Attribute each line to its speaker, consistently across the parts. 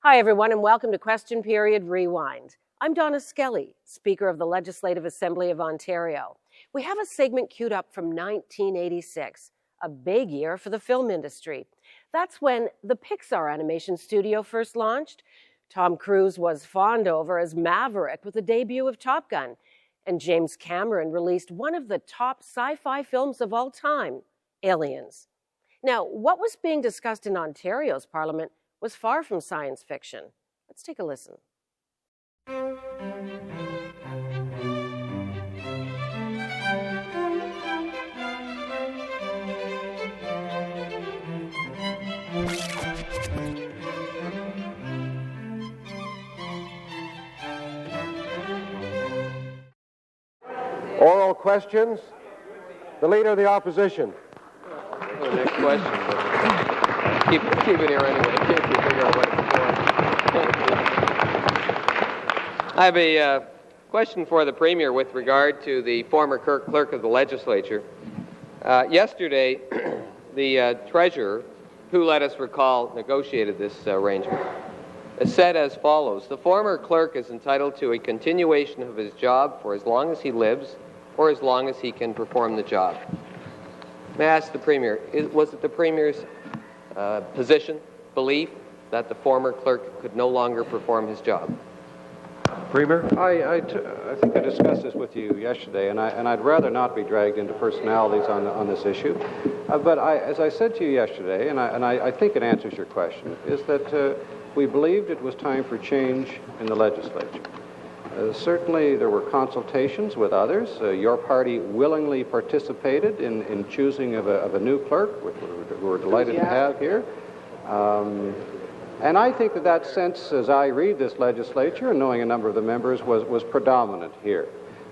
Speaker 1: Hi, everyone, and welcome to Question Period Rewind. I'm Donna Skelly, Speaker of the Legislative Assembly of Ontario. We have a segment queued up from 1986, a big year for the film industry. That's when the Pixar animation studio first launched. Tom Cruise was fawned over as Maverick with the debut of Top Gun, and James Cameron released one of the top sci-fi films of all time, Aliens. Now, what was being discussed in Ontario's Parliament was far from science fiction. Let's take a listen.
Speaker 2: Oral questions. The Leader of the Opposition.
Speaker 3: The next question. Keep it here anyway. Can't you figure out what it's for? I have a question for the Premier with regard to the former clerk of the legislature. Yesterday, the Treasurer, who, let us recall, negotiated this arrangement, said as follows: the former clerk is entitled to a continuation of his job for as long as he lives or as long as he can perform the job. May I ask the Premier, was it the Premier's position, belief, that the former clerk could no longer perform his job?
Speaker 2: Premier?
Speaker 4: I think I discussed this with you yesterday, and I'd rather not be dragged into personalities on this issue. But as I said to you yesterday, and I think it answers your question, is that we believed it was time for change in the legislature. Certainly there were consultations with others. Your party willingly participated in choosing of a new clerk, which we're delighted to have here. And I think that sense, as I read this legislature, and knowing a number of the members, was predominant here.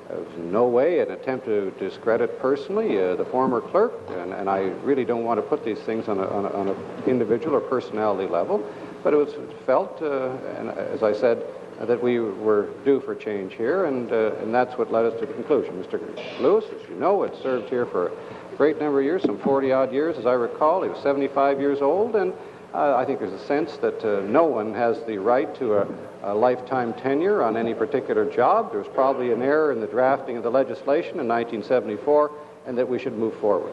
Speaker 4: There was in no way an attempt to discredit personally the former clerk, and I really don't want to put these things on an individual or personality level, but it was felt, and as I said, that we were due for change here, and that's what led us to the conclusion. Mr. Lewis, as you know, had served here for a great number of years, some 40-odd years, as I recall. He was 75 years old, and I think there's a sense that no one has the right to a lifetime tenure on any particular job. There was probably an error in the drafting of the legislation in 1974, and that we should move forward.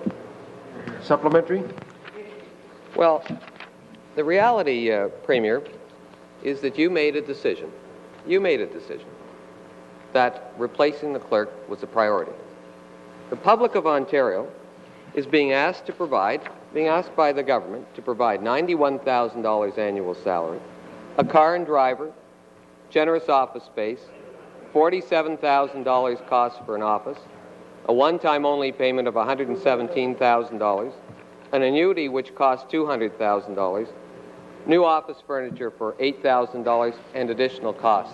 Speaker 2: Supplementary?
Speaker 3: Well, the reality, Premier, is that you made a decision. You made a decision that replacing the clerk was a priority. The public of Ontario is being asked by the government to provide $91,000 annual salary, a car and driver, generous office space, $47,000 cost for an office, a one-time only payment of $117,000, an annuity which costs $200,000, new office furniture for $8,000, and additional costs.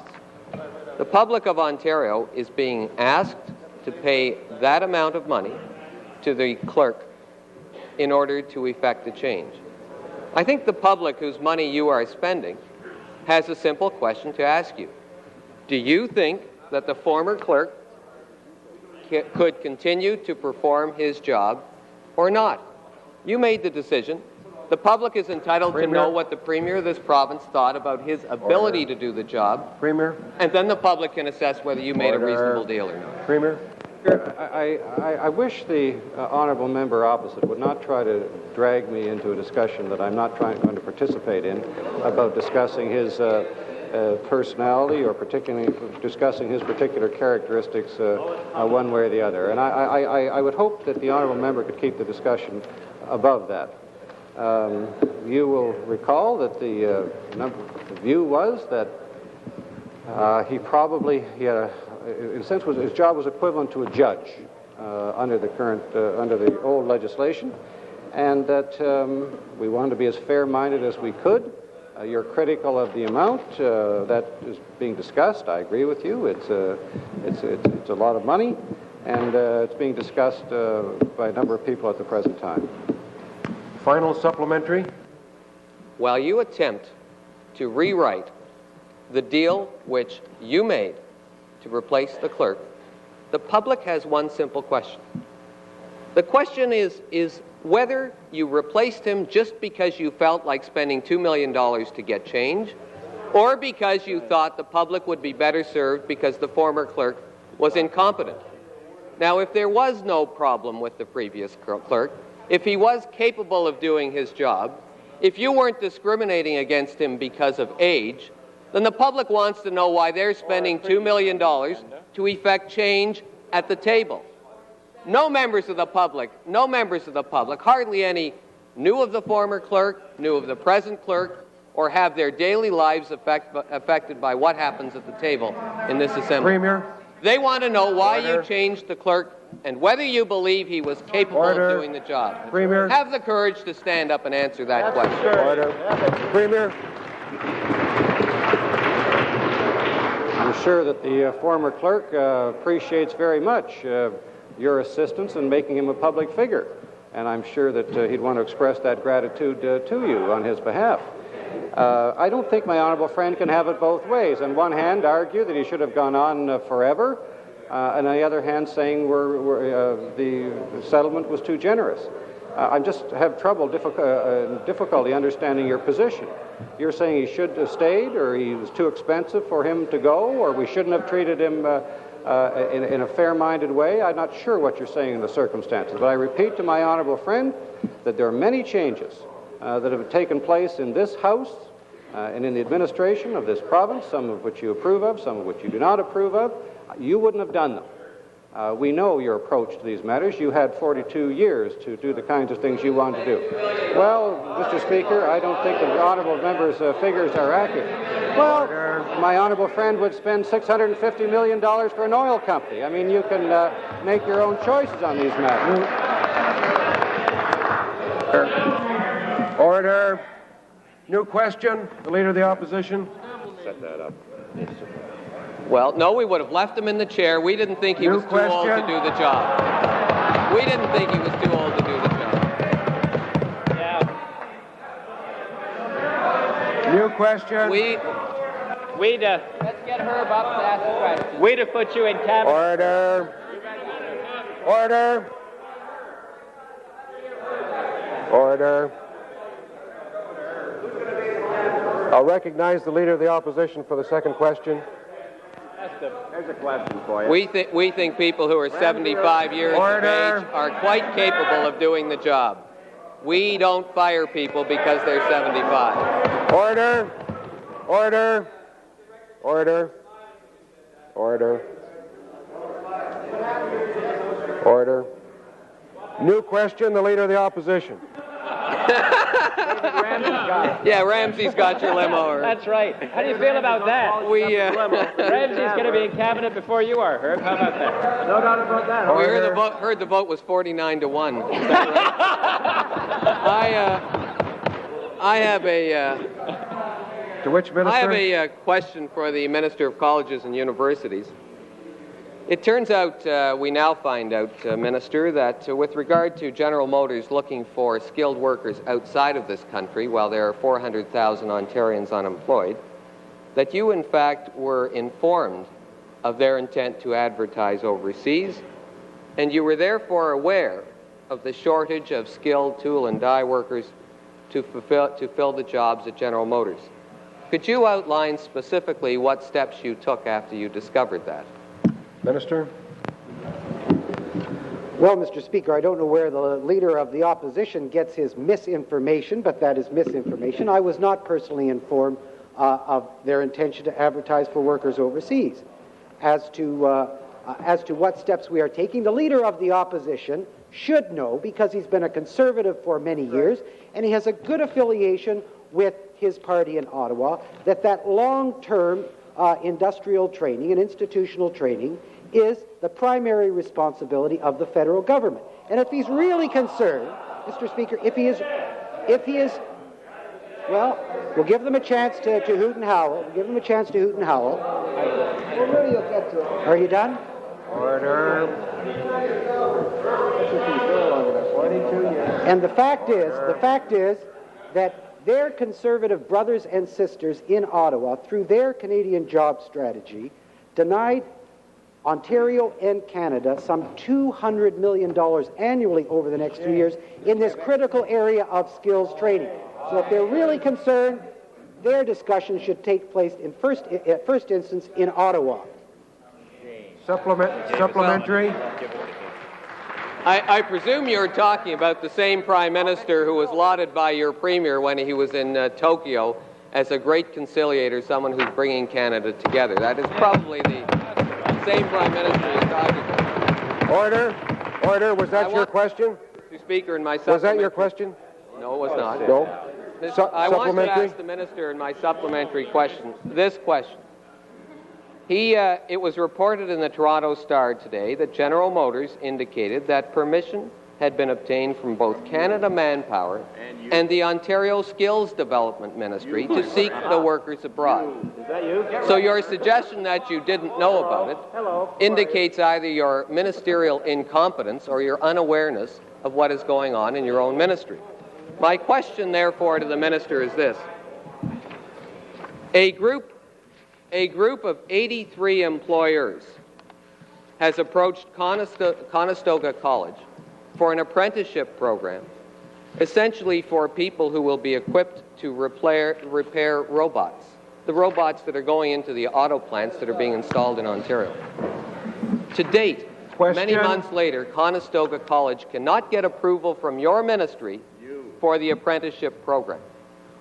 Speaker 3: The public of Ontario is being asked to pay that amount of money to the clerk in order to effect a change. I think the public whose money you are spending has a simple question to ask you. Do you think that the former clerk could continue to perform his job or not? You made the decision. The public is entitled to know what the Premier of this province thought about his ability to do the job.
Speaker 2: Premier?
Speaker 3: And then the public can assess whether you made a reasonable deal or not.
Speaker 2: Premier?
Speaker 4: I wish the honourable member opposite would not try to drag me into a discussion that I'm not going to participate in about discussing his personality or particularly discussing his particular characteristics one way or the other. And I would hope that the honourable member could keep the discussion above that. You will recall that the view was that he had in a sense, his job was equivalent to a judge under the old legislation, and that we wanted to be as fair-minded as we could. You're critical of the amount that is being discussed. I agree with you. It's a lot of money, and it's being discussed by a number of people at the present time.
Speaker 2: Final supplementary?
Speaker 3: While you attempt to rewrite the deal which you made to replace the clerk, the public has one simple question. The question is whether you replaced him just because you felt like spending $2 million to get change, or because you thought the public would be better served because the former clerk was incompetent. Now, if there was no problem with the previous clerk, if he was capable of doing his job, if you weren't discriminating against him because of age, then the public wants to know why they're spending $2 million to effect change at the table. No members of the public, hardly any, knew of the former clerk, knew of the present clerk, or have their daily lives affected by what happens at the table in this assembly.
Speaker 2: Premier.
Speaker 3: They want to know why
Speaker 2: Order.
Speaker 3: you changed the clerk and whether you believe he was capable
Speaker 2: Order.
Speaker 3: of doing the job.
Speaker 2: Premier.
Speaker 3: Have the courage to stand up and answer that question.
Speaker 2: Order. Premier.
Speaker 4: I'm sure that the former clerk appreciates very much your assistance in making him a public figure, and I'm sure that he'd want to express that gratitude to you on his behalf. I don't think my honourable friend can have it both ways. On one hand, argue that he should have gone on forever, and on the other hand, saying the settlement was too generous. I just have difficulty understanding your position. You're saying he should have stayed, or he was too expensive for him to go, or we shouldn't have treated him in a fair-minded way. I'm not sure what you're saying in the circumstances, but I repeat to my honourable friend that there are many changes that have taken place in this House and in the administration of this province, some of which you approve of, some of which you do not approve of. You wouldn't have done them. We know your approach to these matters. You had 42 years to do the kinds of things you want to do. Well, Mr. Speaker, I don't think the honourable member's figures are accurate. Well, my honourable friend would spend $650 million for an oil company. I mean, you can make your own choices on these matters.
Speaker 2: Order. New question. The Leader of the Opposition.
Speaker 4: Set that up.
Speaker 3: Well, no, we would have left him in the chair. We didn't think he was too old to do the job. We didn't think he was too old to do the job.
Speaker 5: Yeah.
Speaker 2: New question.
Speaker 3: Let's get Herb up to ask the question.
Speaker 5: We'd have put you in cabinet.
Speaker 2: Order. Order. Order. I'll recognize the Leader of the Opposition for the second question.
Speaker 5: There's a question for you.
Speaker 3: We think people who are 75 years
Speaker 2: Order.
Speaker 3: of age are quite capable of doing the job. We don't fire people because they're 75.
Speaker 2: Order. Order. Order. Order. Order. New question, the Leader of the Opposition.
Speaker 3: Yeah, Ramsey's got your limo. Herb.
Speaker 5: That's right. How do you feel about that? Ramsey's going to be in cabinet before you are, Herb. How about that? No doubt about that.
Speaker 3: We heard the vote was 49-1. Is that right? I have a
Speaker 2: To which minister?
Speaker 3: I have a question for the Minister of Colleges and Universities. It turns out, we now find out, Minister, that with regard to General Motors looking for skilled workers outside of this country, while there are 400,000 Ontarians unemployed, that you, in fact, were informed of their intent to advertise overseas, and you were therefore aware of the shortage of skilled tool and die workers to fill the jobs at General Motors. Could you outline specifically what steps you took after you discovered that?
Speaker 2: Minister?
Speaker 6: Well, Mr. Speaker, I don't know where the Leader of the Opposition gets his misinformation, but that is misinformation. I was not personally informed of their intention to advertise for workers overseas. As to what steps we are taking, the Leader of the Opposition should know, because he's been a Conservative for many years, and he has a good affiliation with his party in Ottawa, that long-term industrial training and institutional training is the primary responsibility of the federal government. And if he's really concerned, Mr. Speaker, if he is, well, we'll give them a chance to hoot and howl. We'll give them a chance to hoot and howl. Well, maybe you'll get to it. Are you done?
Speaker 2: Order.
Speaker 6: And the fact is that their Conservative brothers and sisters in Ottawa, through their Canadian job strategy, denied Ontario and Canada some $200 million annually over the next 2 years in this critical area of skills training. So if they're really concerned, their discussion should take place in first instance in Ottawa.
Speaker 2: Supplementary.
Speaker 3: I presume you're talking about the same Prime Minister who was lauded by your Premier when he was in Tokyo as a great conciliator, someone who's bringing Canada together. That is probably the same Prime Minister you're talking about.
Speaker 2: Order. Was that your question?
Speaker 3: Mr. Speaker, in my
Speaker 2: Was that your question?
Speaker 3: No, it was not.
Speaker 2: No.
Speaker 3: I want to
Speaker 2: Supplementary?
Speaker 3: ask the Minister in my supplementary question this question. It was reported in the Toronto Star today that General Motors indicated that permission had been obtained from both Canada Manpower and the Ontario Skills Development Ministry to seek the workers abroad.
Speaker 5: Is that you?
Speaker 3: So your suggestion that you didn't know about it indicates either your ministerial incompetence or your unawareness of what is going on in your own ministry. My question, therefore, to the Minister is this. A group of 83 employers has approached Conestoga College for an apprenticeship program, essentially for people who will be equipped to repair robots, the robots that are going into the auto plants that are being installed in Ontario. To date, many months later, Conestoga College cannot get approval from your ministry for the apprenticeship program.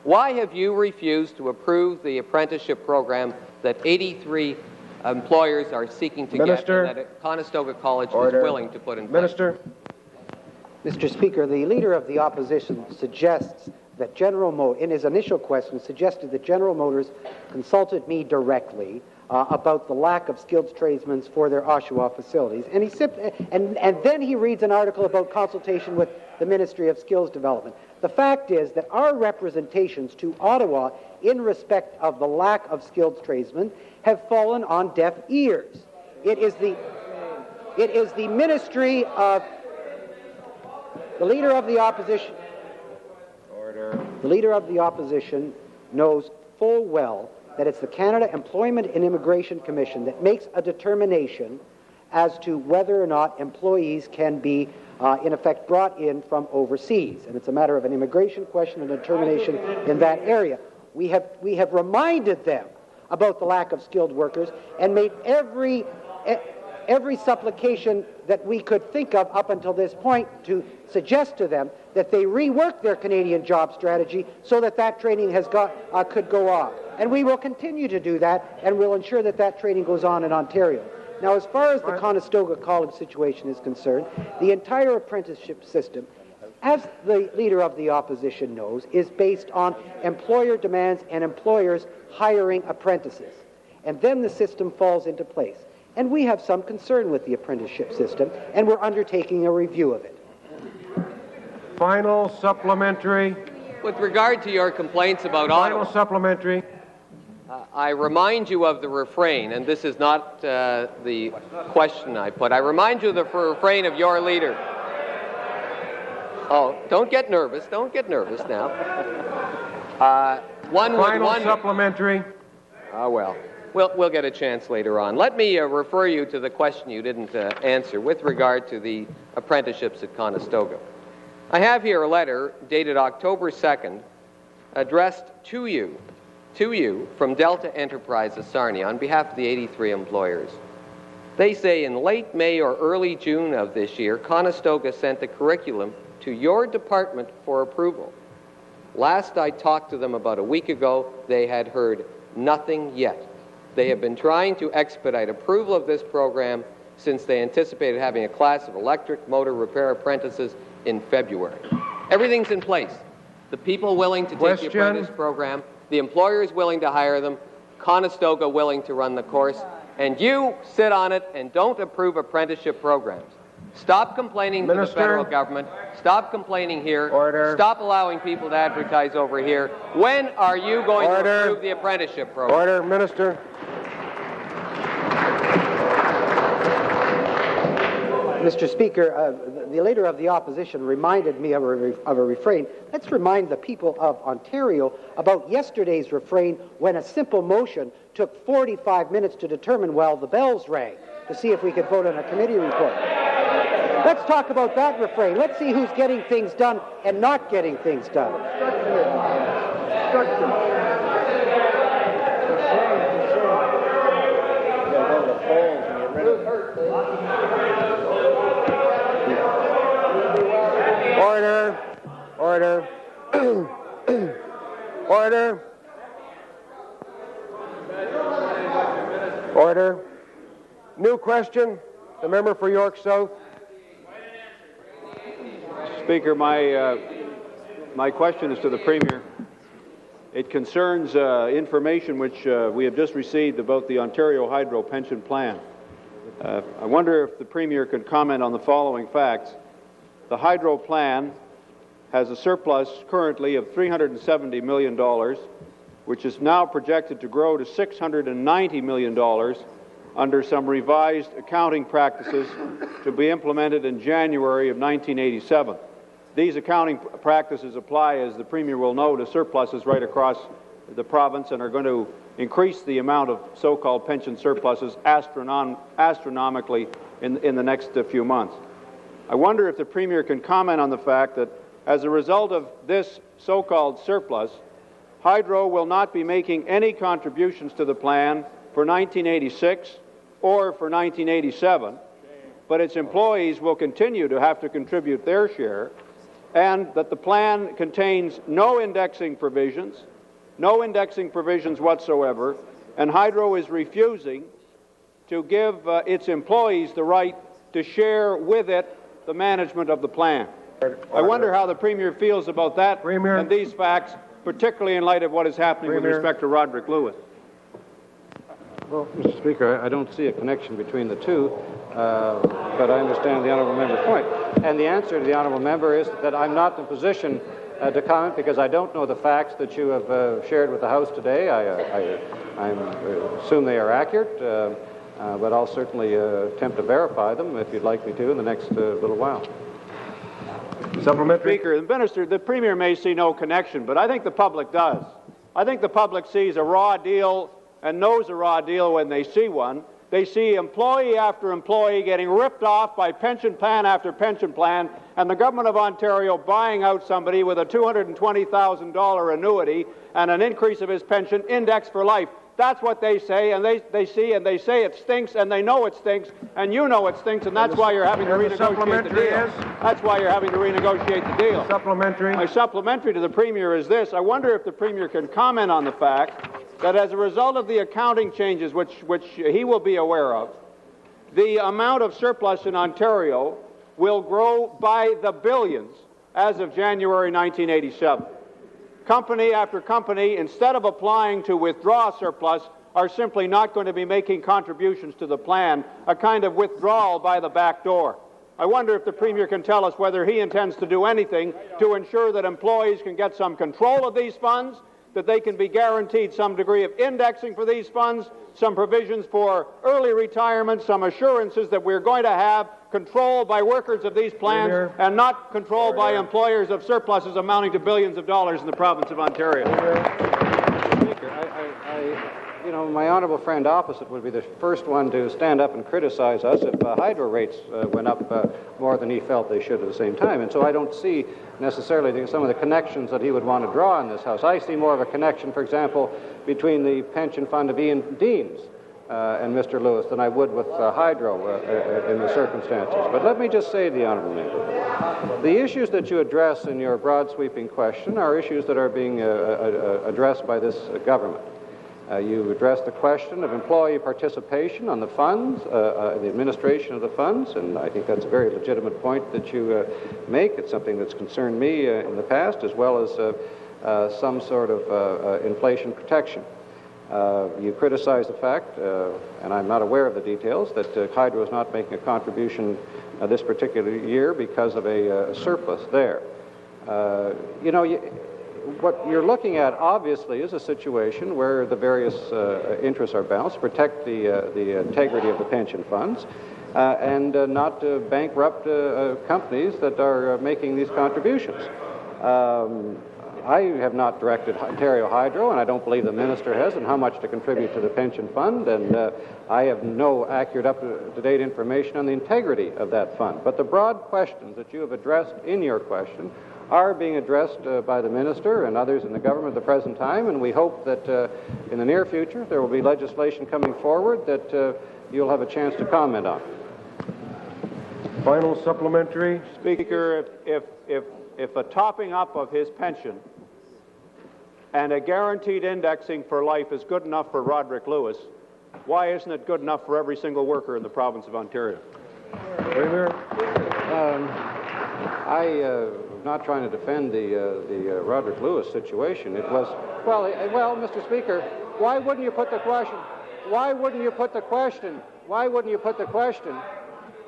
Speaker 3: Why have you refused to approve the apprenticeship program that 83 employers are seeking to get and that Conestoga College is willing to put in place?
Speaker 2: Minister.
Speaker 6: Mr. Speaker, the Leader of the Opposition suggests that in his initial question, suggested that General Motors consulted me directly about the lack of skilled tradesmen for their Oshawa facilities. And then he reads an article about consultation with the Ministry of Skills Development. The fact is that our representations to Ottawa in respect of the lack of skilled tradesmen have fallen on deaf ears. It is the Ministry of... The Leader of the Opposition...
Speaker 2: Order.
Speaker 6: The Leader of the Opposition knows full well that it's the Canada Employment and Immigration Commission that makes a determination as to whether or not employees can be, in effect, brought in from overseas. And it's a matter of an immigration question and determination in that area. We have reminded them about the lack of skilled workers and made every supplication that we could think of up until this point to suggest to them that they rework their Canadian job strategy so that training could go on. And we will continue to do that, and we'll ensure that training goes on in Ontario. Now, as far as the Conestoga College situation is concerned, the entire apprenticeship system, as the Leader of the Opposition knows, is based on employer demands and employers hiring apprentices. And then the system falls into place. And we have some concern with the apprenticeship system, and we're undertaking a review of it.
Speaker 2: Final supplementary.
Speaker 3: With regard to your complaints about Ottawa...
Speaker 2: Final supplementary.
Speaker 3: I remind you of the refrain, and this is not the question I put. I remind you of the refrain of your leader. Oh, don't get nervous. Don't get nervous now.
Speaker 2: Final supplementary.
Speaker 3: Well, we'll get a chance later on. Let me refer you to the question you didn't answer with regard to the apprenticeships at Conestoga. I have here a letter dated October 2nd addressed to you from Delta Enterprises Sarnia on behalf of the 83 employers. They say in late May or early June of this year, Conestoga sent the curriculum to your department for approval. Last I talked to them about a week ago, they had heard nothing yet. They have been trying to expedite approval of this program since they anticipated having a class of electric motor repair apprentices in February. Everything's in place. The people willing to take the apprentice program, the employers willing to hire them, Conestoga willing to run the course, and you sit on it and don't approve apprenticeship programs. Stop complaining to the federal government. Stop complaining here.
Speaker 2: Order.
Speaker 3: Stop allowing people to advertise over here. When are you going to approve the apprenticeship program?
Speaker 2: Order, Minister.
Speaker 6: Mr. Speaker, the Leader of the Opposition reminded me of a refrain. Let's remind the people of Ontario about yesterday's refrain when a simple motion took 45 minutes to determine while the bells rang to see if we could vote on a committee report. Let's talk about that refrain. Let's see who's getting things done and not getting things done.
Speaker 2: Order. New question. The member for York South.
Speaker 4: Speaker, my question is to the Premier. It concerns information which we have just received about the Ontario Hydro pension plan. I wonder if the Premier could comment on the following facts. The Hydro plan has a surplus currently of $370 million, which is now projected to grow to $690 million under some revised accounting practices to be implemented in January of 1987. These accounting practices apply, as the Premier will know, to surpluses right across the province and are going to increase the amount of so-called pension surpluses astronomically in the next few months. I wonder if the Premier can comment on the fact that as a result of this so-called surplus, Hydro will not be making any contributions to the plan for 1986 or for 1987, but its employees will continue to have to contribute their share, and that the plan contains no indexing provisions whatsoever, and Hydro is refusing to give its employees the right to share with it the management of the plan. I wonder how the Premier feels about that and these facts, particularly in light of what is happening with respect to Roderick Lewis. Well, Mr. Speaker, I don't see a connection between the two, but I understand the honourable member's point. And the answer to the honourable member is that I'm not in a position to comment because I don't know the facts that you have shared with the House today. I assume they are accurate, but I'll certainly attempt to verify them if you'd like me to in the next little while.
Speaker 2: Supplementary.
Speaker 4: Speaker, the Premier may see no connection, but I think the public does. I think the public sees a raw deal and knows a raw deal when they see one. They see employee after employee getting ripped off by pension plan after pension plan, and the Government of Ontario buying out somebody with a $220,000 annuity and an increase of his pension indexed for life. That's what they say, and they see, and they say it stinks, and they know it stinks, and you know it stinks, and that's why you're having to renegotiate the deal. That's why you're having to renegotiate the deal.
Speaker 2: Supplementary.
Speaker 4: My supplementary to the Premier is this. I wonder if the Premier can comment on the fact that as a result of the accounting changes, which he will be aware of, the amount of surplus in Ontario will grow by the billions as of January 1987. Company after company, instead of applying to withdraw surplus, are simply not going to be making contributions to the plan, a kind of withdrawal by the back door. I wonder if the Premier can tell us whether he intends to do anything to ensure that employees can get some control of these funds, that they can be guaranteed some degree of indexing for these funds, some provisions for early retirement, some assurances that we're going to have control by workers of these plans and not control by employers of surpluses amounting to billions of dollars in the province of Ontario. Speaker, my honourable friend opposite would be the first one to stand up and criticize us if hydro rates went up more than he felt they should at the same time. And so I don't see necessarily some of the connections that he would want to draw in this House. I see more of a connection, for example, between the pension fund of Ian Deans and Mr. Lewis than I would with hydro in the circumstances. But let me just say to the honourable member, the issues that you address in your broad sweeping question are issues that are being addressed by this government. You address the question of employee participation on the funds, the administration of the funds, and I think that's a very legitimate point that you make. It's something that's concerned me in the past, as well as some sort of inflation protection. You criticize the fact, and I'm not aware of the details, that Hydro is not making a contribution this particular year because of a surplus there. What you're looking at, obviously, is a situation where the various interests are balanced, protect the integrity of the pension funds, and not bankrupt companies that are making these contributions. I have not directed Ontario Hydro, and I don't believe the minister has, on how much to contribute to the pension fund, and I have no accurate, up-to-date information on the integrity of that fund. But the broad questions that you have addressed in your question are being addressed by the minister and others in the government at the present time, and we hope that in the near future there will be legislation coming forward that you'll have a chance to comment on.
Speaker 2: Final supplementary.
Speaker 4: Speaker, if a topping up of his pension
Speaker 7: and a guaranteed indexing for life is good enough for Roderick Lewis, why isn't it good enough for every single worker in the province of Ontario?
Speaker 2: Premier.
Speaker 4: I'm not trying to defend the Roderick Lewis situation. It was, well, Mr. Speaker, why wouldn't you put the question? Why wouldn't you put the question? Why wouldn't you put the question?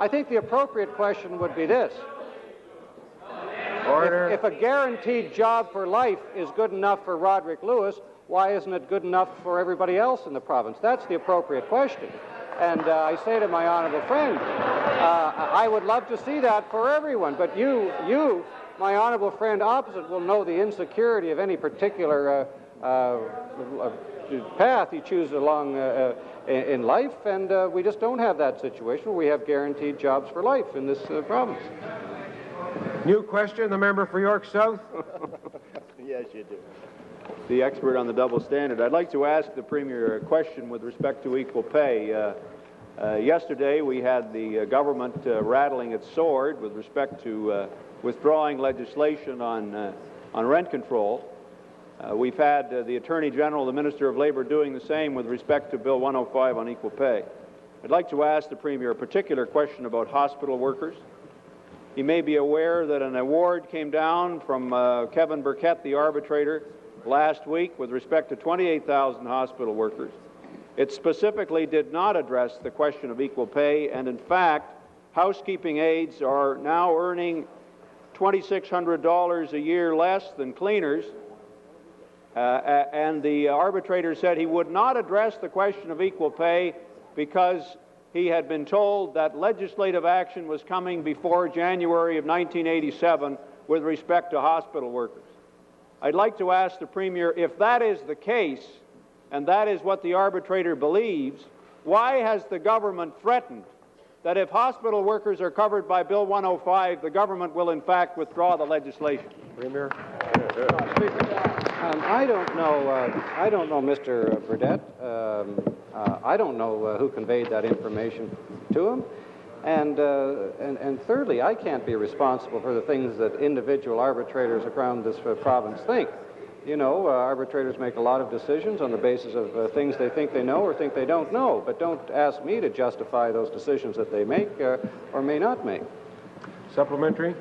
Speaker 4: I think the appropriate question would be this.
Speaker 2: Order.
Speaker 4: If a guaranteed job for life is good enough for Roderick Lewis, why isn't it good enough for everybody else in the province? That's the appropriate question. And I say to my honorable friend, I would love to see that for everyone, but you, my honorable friend opposite, will know the insecurity of any particular path you choose along in life, and we just don't have that situation where we have guaranteed jobs for life in this province.
Speaker 2: New question, the member for York South.
Speaker 8: Yes, you do. The expert on the double standard. I'd like to ask the Premier a question with respect to equal pay. Yesterday, we had the government rattling its sword with respect to withdrawing legislation on rent control. We've had the Attorney General, the Minister of Labour, doing the same with respect to Bill 105 on equal pay. I'd like to ask the Premier a particular question about hospital workers. You may be aware that an award came down from Kevin Burkett, the arbitrator, last week with respect to 28,000 hospital workers. It specifically did not address the question of equal pay, and in fact, housekeeping aides are now earning $2,600 a year less than cleaners, and the arbitrator said he would not address the question of equal pay because he had been told that legislative action was coming before January of 1987 with respect to hospital workers. I'd like to ask the Premier, if that is the case, and that is what the arbitrator believes, why has the government threatened that if hospital workers are covered by Bill 105, the government will in fact withdraw the legislation?
Speaker 2: Premier.
Speaker 4: I don't know, Mr. Burdett. I don't know who conveyed that information to him. And thirdly, I can't be responsible for the things that individual arbitrators around this province think. You know, arbitrators make a lot of decisions on the basis of things they think they know or think they don't know, but don't ask me to justify those decisions that they make or may not make.
Speaker 2: Supplementary.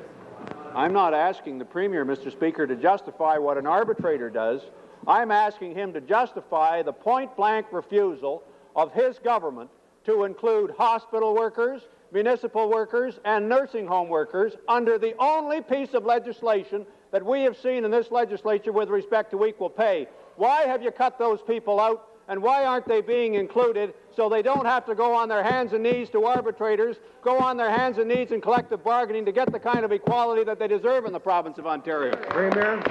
Speaker 7: I'm not asking the Premier, Mr. Speaker, to justify what an arbitrator does. I'm asking him to justify the point-blank refusal of his government to include hospital workers, municipal workers, and nursing home workers under the only piece of legislation that we have seen in this legislature with respect to equal pay. Why have you cut those people out, and why aren't they being included so they don't have to go on their hands and knees to arbitrators, go on their hands and knees in collective bargaining to get the kind of equality that they deserve in the province of Ontario?
Speaker 2: Premier.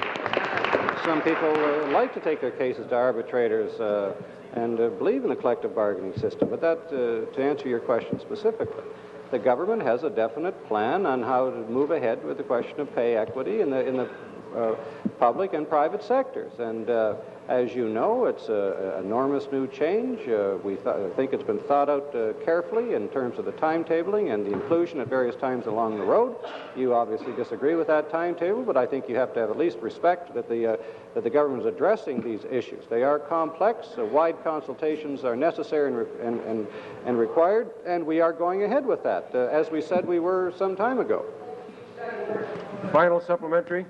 Speaker 4: Some people like to take their cases to arbitrators and believe in the collective bargaining system, but that, to answer your question specifically, the government has a definite plan on how to move ahead with the question of pay equity in the public and private sectors. And as you know, it's an enormous new change. We think it's been thought out carefully in terms of the timetabling and the inclusion at various times along the road. You obviously disagree with that timetable, but I think you have to have at least respect that the government is addressing these issues. They are complex. Wide consultations are necessary and required, and we are going ahead with that, as we said we were some time ago.
Speaker 2: Final supplementary.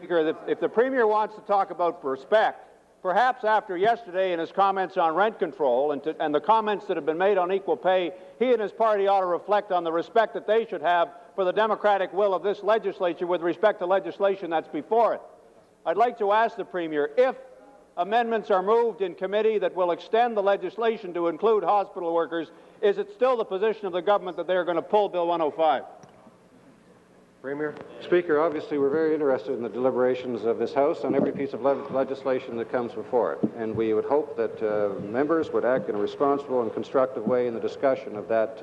Speaker 7: If the Premier wants to talk about respect, perhaps after yesterday in his comments on rent control and the comments that have been made on equal pay, he and his party ought to reflect on the respect that they should have for the democratic will of this legislature with respect to legislation that's before it. I'd like to ask the Premier, if amendments are moved in committee that will extend the legislation to include hospital workers, is it still the position of the government that they are going to pull Bill 105?
Speaker 2: Premier.
Speaker 4: Speaker, obviously we're very interested in the deliberations of this House on every piece of legislation that comes before it, and we would hope that members would act in a responsible and constructive way in the discussion of that,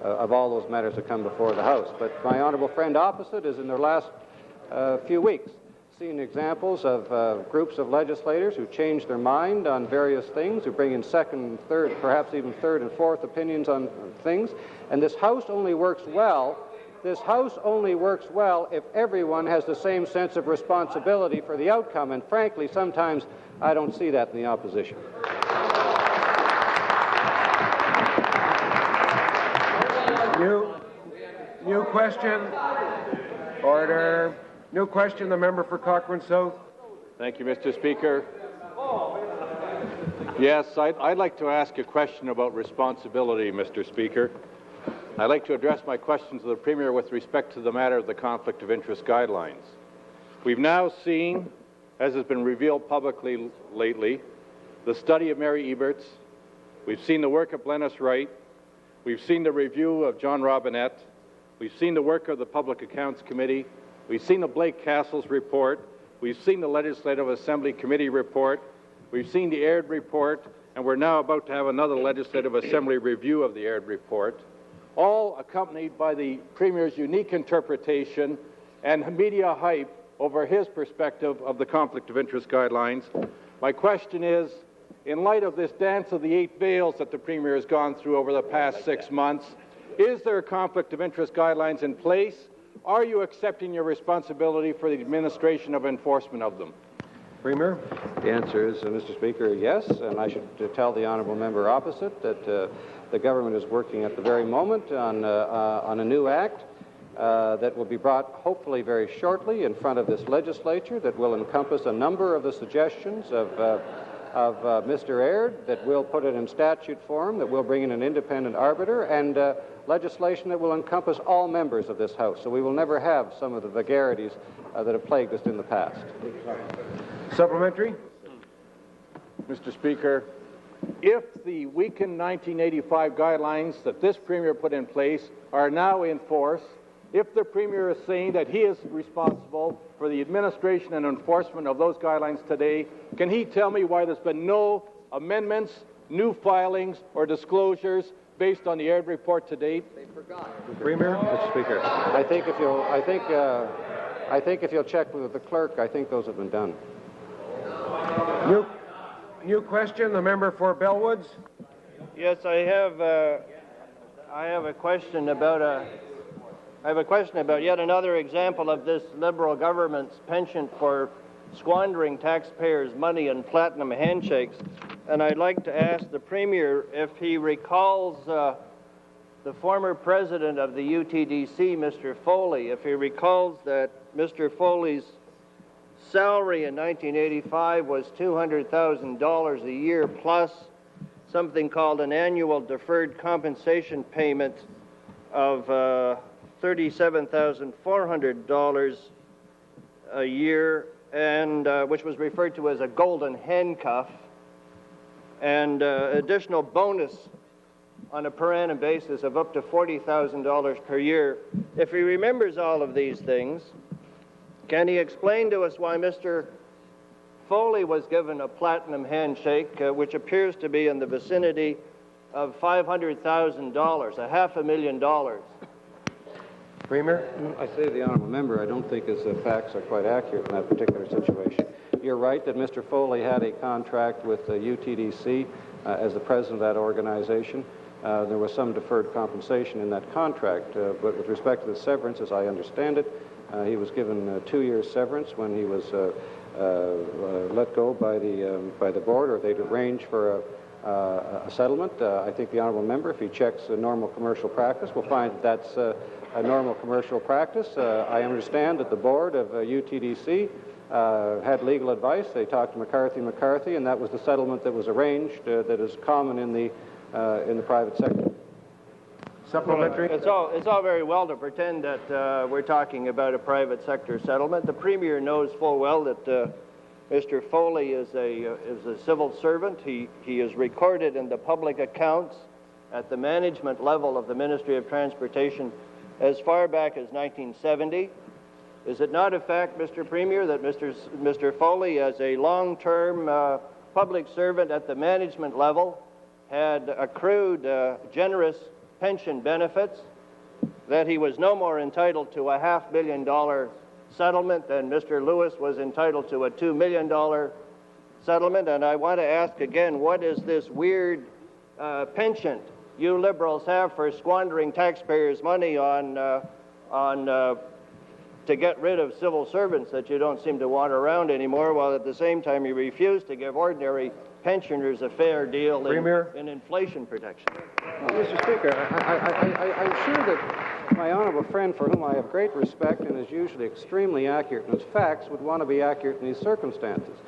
Speaker 4: of all those matters that come before the House. But my honourable friend opposite is in their last few weeks seen examples of groups of legislators who change their mind on various things, who bring in second, third, perhaps even third and fourth opinions on things, and this House only works well this House only works well if everyone has the same sense of responsibility for the outcome, and frankly, sometimes I don't see that in the opposition.
Speaker 2: New question. Order. New question, the member for Cochrane South.
Speaker 8: Thank you, Mr. Speaker. Yes, I'd like to ask a question about responsibility, Mr. Speaker. I'd like to address my question to the Premier with respect to the matter of the Conflict of Interest guidelines. We've now seen, as has been revealed publicly lately, the study of Mary Eberts. We've seen the work of Glenys Wright. We've seen the review of John Robinette. We've seen the work of the Public Accounts Committee. We've seen the Blake Castles report. We've seen the Legislative Assembly Committee report. We've seen the Aird report, and we're now about to have another Legislative Assembly review of the Aird report, all accompanied by the Premier's unique interpretation and media hype over his perspective of the Conflict of Interest guidelines. My question is, in light of this dance of the 8 veils that the Premier has gone through over the past 6 months, is there a Conflict of Interest guidelines in place? Are you accepting your responsibility for the administration of enforcement of them?
Speaker 2: Premier?
Speaker 4: The answer is, Mr. Speaker, yes, and I should tell the honourable member opposite that the government is working at the very moment on a new act that will be brought hopefully very shortly in front of this legislature that will encompass a number of the suggestions of Mr. Aird, that will put it in statute form, that will bring in an independent arbiter, and legislation that will encompass all members of this House. So we will never have some of the vagaries that have plagued us in the past.
Speaker 2: Supplementary?
Speaker 8: Mr. Speaker, if the weakened 1985 guidelines that this Premier put in place are now in force, if the Premier is saying that he is responsible for the administration and enforcement of those guidelines today, can he tell me why there's been no amendments, new filings, or disclosures based on the Aird report to date?
Speaker 2: Premier?
Speaker 4: Mr. Speaker, I think if you'll check with the clerk, I think those have been done.
Speaker 2: New question, the member for Bellwoods.
Speaker 9: Yes, I have a question about yet another example of this Liberal government's penchant for squandering taxpayers' money in platinum handshakes. And I'd like to ask the Premier if he recalls the former president of the UTDC, Mr. Foley, if he recalls that Mr. Foley's salary in 1985 was $200,000 a year plus something called an annual deferred compensation payment of $37,400 a year, and which was referred to as a golden handcuff, and additional bonus on a per annum basis of up to $40,000 per year. If he remembers all of these things, can he explain to us why Mr. Foley was given a platinum handshake, which appears to be in the vicinity of $500,000, $500,000?
Speaker 2: Premier?
Speaker 4: I say to the honourable member, I don't think his facts are quite accurate in that particular situation. You're right that Mr. Foley had a contract with the UTDC as the president of that organization. There was some deferred compensation in that contract, but with respect to the severance, as I understand it, he was given 2 years severance when he was let go by the board, or they'd arranged for a settlement. I think the honourable member, if he checks normal commercial practice, will find that that's a normal commercial practice. I understand that the board of UTDC had legal advice. They talked to McCarthy, and that was the settlement that was arranged that is common in the private sector.
Speaker 2: Supplementary?
Speaker 9: It's all very well to pretend that we're talking about a private sector settlement. The Premier knows full well that Mr. Foley is a civil servant. He is recorded in the public accounts at the management level of the Ministry of Transportation as far back as 1970. Is it not a fact, Mr. Premier, that Mr. Foley, as a long-term public servant at the management level, had accrued generous pension benefits, that he was no more entitled to a $500,000 settlement than Mr. Lewis was entitled to a $2 million settlement? And I want to ask again, what is this weird penchant you Liberals have for squandering taxpayers' money on on to get rid of civil servants that you don't seem to want around anymore, while at the same time you refuse to give ordinary pensioners a fair deal in inflation protection.
Speaker 4: Well, Mr. Speaker, I'm sure that my honourable friend, for whom I have great respect and is usually extremely accurate in his facts, would want to be accurate in these circumstances.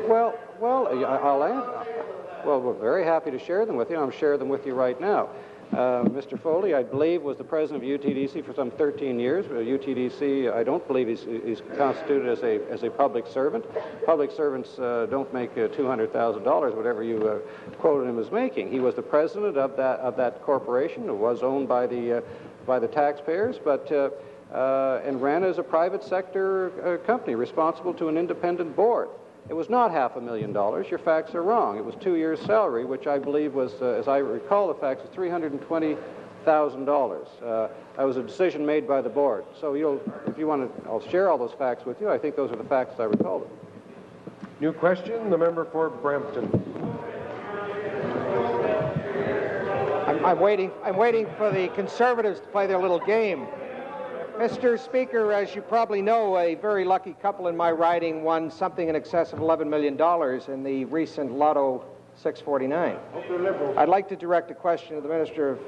Speaker 4: Well, I'll answer. Well, we're very happy to share them with you. I'm sharing them with you right now. Mr. Foley, I believe, was the president of UTDC for some 13 years. UTDC, I don't believe he's constituted as a public servant. Public servants don't make $200,000, whatever you quoted him as making. He was the president of that corporation. It was owned by the taxpayers, but and ran as a private sector company responsible to an independent board. It was not $500,000. Your facts are wrong. It was 2 years' salary, which I believe was, as I recall the facts, was $320,000. That was a decision made by the board. So if you want to, I'll share all those facts with you. I think those are the facts as I recall them.
Speaker 2: New question, the member for Brampton.
Speaker 10: I'm waiting for the Conservatives to play their little game. Mr. Speaker, as you probably know, a very lucky couple in my riding won something in excess of $11 million in the recent Lotto 649. I'd like to direct a question to the Minister of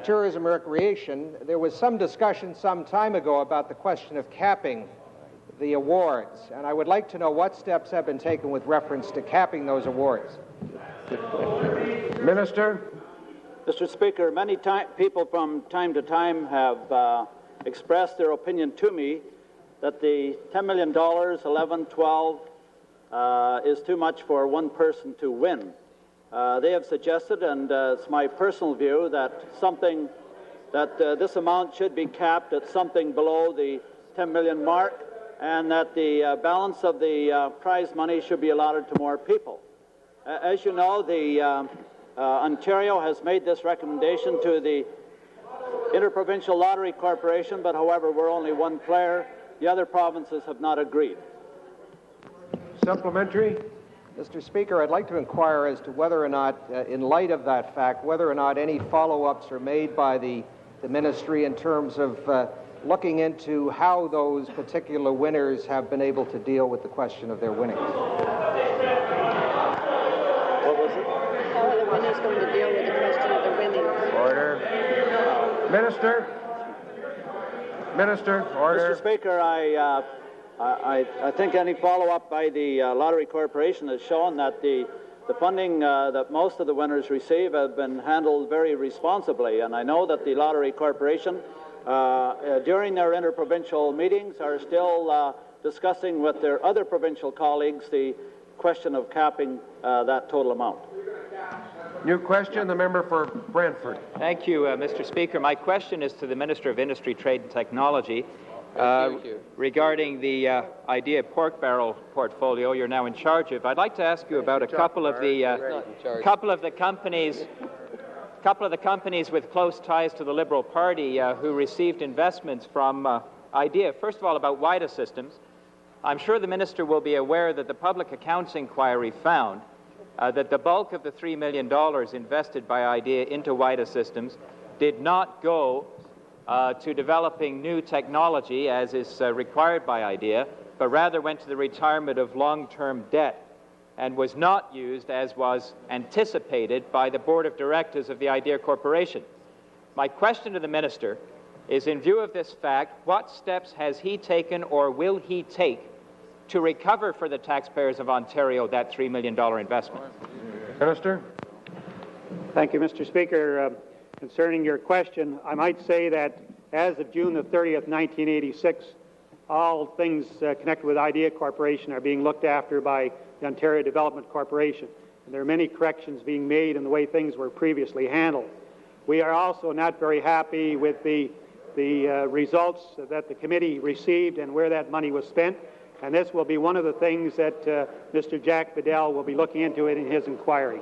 Speaker 10: Tourism and Recreation. There was some discussion some time ago about the question of capping the awards, and I would like to know what steps have been taken with reference to capping those awards.
Speaker 2: Minister.
Speaker 7: Mr. Speaker, many people from time to time have expressed their opinion to me that the $10 million, 11, 12, is too much for one person to win. They have suggested, and it's my personal view, that this amount should be capped at something below the $10 million mark, and that the balance of the prize money should be allotted to more people. As you know, the Ontario has made this recommendation to the Interprovincial Lottery Corporation, but however, we're only one player. The other provinces have not agreed.
Speaker 2: Supplementary.
Speaker 10: Mr. Speaker, I'd like to inquire as to whether or not, in light of that fact, whether or not any follow-ups are made by the ministry in terms of looking into how those particular winners have been able to deal with the question of their winnings.
Speaker 11: Is going to deal with the question of the winnings.
Speaker 2: Order. Minister, order.
Speaker 7: Mr. Speaker, I think any follow-up by the Lottery Corporation has shown that the funding that most of the winners receive have been handled very responsibly, and I know that the Lottery Corporation, during their interprovincial meetings, are still discussing with their other provincial colleagues the question of capping that total amount.
Speaker 2: New question, the member for Brantford.
Speaker 5: Thank you, Mr. Speaker. My question is to the Minister of Industry, Trade and Technology regarding the IDEA pork barrel portfolio you're now in charge of. I'd like to ask you about a couple of the companies with close ties to the Liberal Party who received investments from IDEA. First of all, about WIDA Systems. I'm sure the Minister will be aware that the Public Accounts Inquiry found that the bulk of the $3 million invested by IDEA into WIDA Systems did not go to developing new technology, as is required by IDEA, but rather went to the retirement of long-term debt and was not used as was anticipated by the Board of Directors of the IDEA Corporation. My question to the Minister is, in view of this fact, what steps has he taken or will he take to recover for the taxpayers of Ontario that $3 million investment?
Speaker 2: Minister.
Speaker 12: Thank you, Mr. Speaker. Concerning your question, I might say that as of June the 30th, 1986, all things connected with IDEA Corporation are being looked after by the Ontario Development Corporation. And there are many corrections being made in the way things were previously handled. We are also not very happy with the results that the committee received and where that money was spent. And this will be one of the things that Mr. Jack Bedell will be looking into in his inquiry.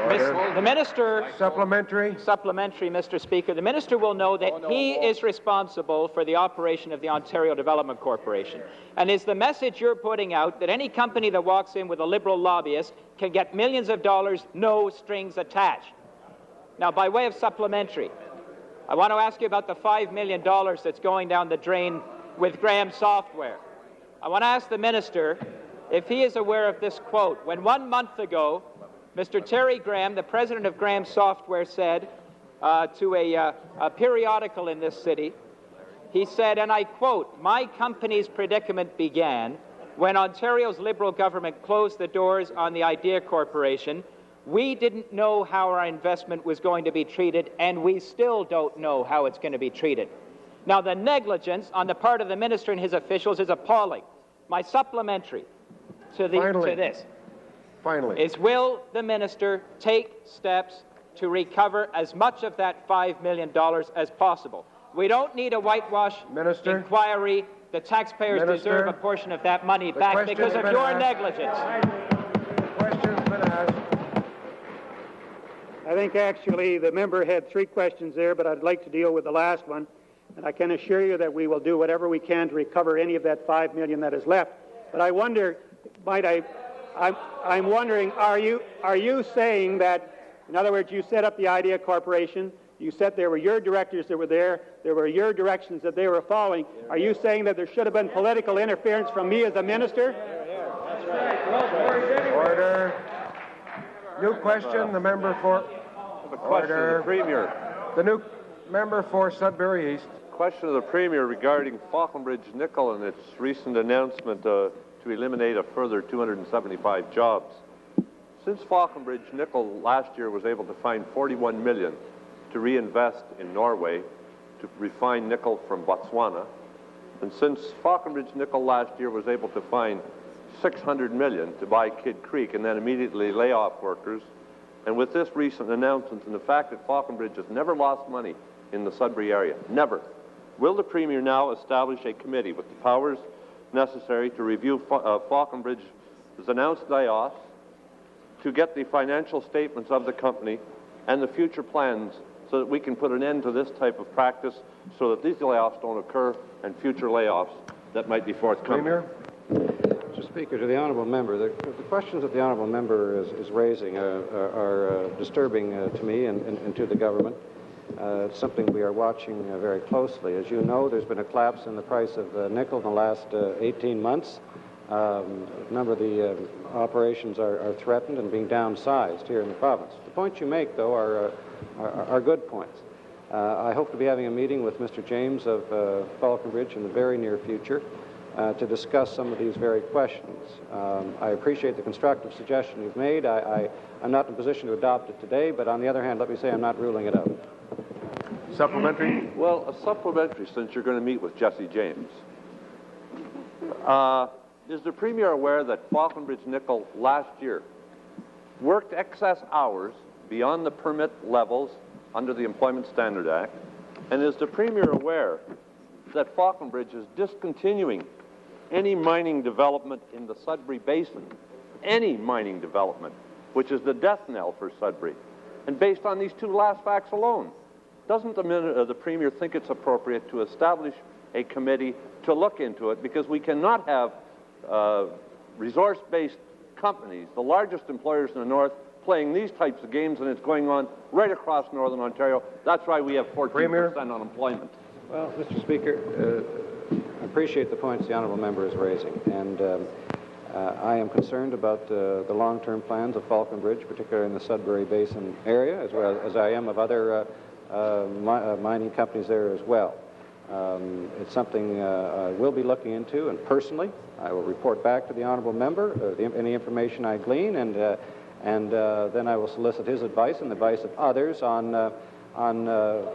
Speaker 5: The Minister...
Speaker 2: Supplementary,
Speaker 5: Mr. Speaker. The Minister will know that he is responsible for the operation of the Ontario Development Corporation. And is the message you're putting out that any company that walks in with a Liberal lobbyist can get millions of dollars, no strings attached? Now, by way of supplementary, I want to ask you about the $5 million that's going down the drain with Graham Software. I want to ask the minister if he is aware of this quote. When 1 month ago, Mr. Terry Graham, the president of Graham Software, said to a periodical in this city, he said, and I quote, "My company's predicament began when Ontario's Liberal government closed the doors on the Idea Corporation. We didn't know how our investment was going to be treated, and we still don't know how it's going to be treated." Now, the negligence on the part of the minister and his officials is appalling. My supplementary to this is, will the minister take steps to recover as much of that $5 million as possible? We don't need a whitewash inquiry. The taxpayers deserve a portion of that money back because of your negligence.
Speaker 2: Question's been asked.
Speaker 12: I think actually the member had 3 questions there, but I'd like to deal with the last one. And I can assure you that we will do whatever we can to recover any of that $5 million that is left. But I wonder, I'm wondering, are you saying that, in other words, you set up the Idea Corporation, you said there were your directors that were there were your directions that they were following. Are you saying that there should have been political interference from me as a minister?
Speaker 2: Order. New question, the member for...
Speaker 13: The question of the Premier.
Speaker 2: The new member for Sudbury East.
Speaker 13: Question of the Premier regarding Falconbridge Nickel and its recent announcement to eliminate a further 275 jobs. Since Falconbridge Nickel last year was able to find $41 million to reinvest in Norway to refine nickel from Botswana, and since Falconbridge Nickel last year was able to find $600 million to buy Kidd Creek and then immediately lay off workers, and with this recent announcement and the fact that Falconbridge has never lost money in the Sudbury area, never, will the Premier now establish a committee with the powers necessary to review Falconbridge's announced layoffs, to get the financial statements of the company and the future plans so that we can put an end to this type of practice so that these layoffs don't occur and future layoffs that might be forthcoming?
Speaker 2: Premier?
Speaker 4: Mr. Speaker, to the honourable member, the questions that the honourable member is raising are disturbing to me and to the government. It's something we are watching very closely. As you know, there's been a collapse in the price of nickel in the last 18 months. A number of the operations are threatened and being downsized here in the province. The points you make, though, are good points. I hope to be having a meeting with Mr. James of Falconbridge in the very near future to discuss some of these very questions. I appreciate the constructive suggestion you've made. I'm not in a position to adopt it today, but on the other hand, let me say I'm not ruling it out.
Speaker 2: Supplementary?
Speaker 13: Well, a supplementary, since you're going to meet with Jesse James. Is the Premier aware that Falconbridge Nickel last year worked excess hours beyond the permit levels under the Employment Standard Act? And is the Premier aware that Falconbridge is discontinuing any mining development in the Sudbury Basin, any mining development, which is the death knell for Sudbury? And based on these 2 last facts alone, doesn't the Premier think it's appropriate to establish a committee to look into it? Because we cannot have resource-based companies, the largest employers in the North, playing these types of games, and it's going on right across Northern Ontario. That's why we have 14% unemployment.
Speaker 4: Well, Mr. Speaker, I appreciate the points the honourable member is raising, and I am concerned about the long-term plans of Falconbridge, particularly in the Sudbury Basin area, as well as I am of other mining companies there as well. It's something I will be looking into, and personally, I will report back to the honourable member any information I glean, and then I will solicit his advice and the advice of others on